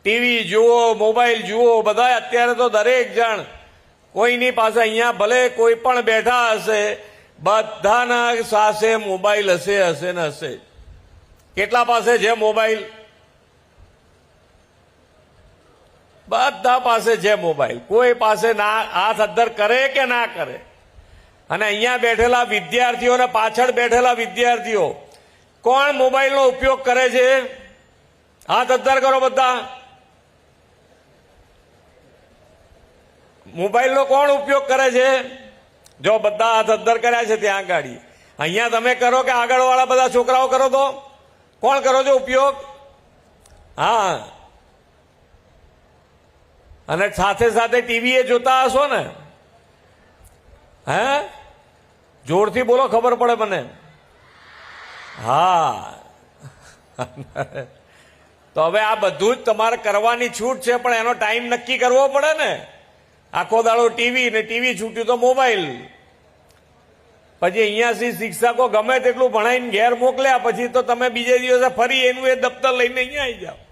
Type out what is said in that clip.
TV જુઓ, mobile જુઓ, બધા અત્યારે તો દરેક જણ કોઈની પાસે અહીંયા ભલે કોઈ પણ બેઠા હશે, બધાના પાસે મોબાઈલ હશે ને હશે. કેટલા પાસે છે મોબાઈલ? બધા પાસે છે મોબાઈલ. કોઈ પાસે ના હાથ અદ્ધર કરે કે ના કરે. અને અહીંયા બેઠેલા વિદ્યાર્થીઓ અને પાછળ બેઠેલા વિદ્યાર્થીઓ કોણ મોબાઈલનો ઉપયોગ કરે છે? હાથ અદ્ધર કરો બધા. મોબાઈલનો કોણ ઉપયોગ કરે છે? જો બધા હાથ અદ્ધર કર્યા છે ત્યાં આગળ. અહીંયા તમે કરો કે આગળવાળા બધા છોકરાઓ કરો? તો કોણ કરો છો ઉપયોગ? હા. અને સાથે સાથે ટીવી એ જોતા હશો ને? હે, જોરથી બોલો, ખબર પડે મને. હા. તો હવે આ બધું જ તમારે કરવાની છૂટ છે, પણ એનો ટાઈમ નક્કી કરવો પડે ને. આખો દાડો ટીવી ને ટીવી છૂટ્યું તો મોબાઈલ. પછી અહીંયાથી શિક્ષકો ગમે તેટલું ભણાવીને ઘેર મોકલ્યા, પછી તો તમે બીજે દિવસે ફરી એનું એ દફતર લઈને અહીંયા આવી જાઓ.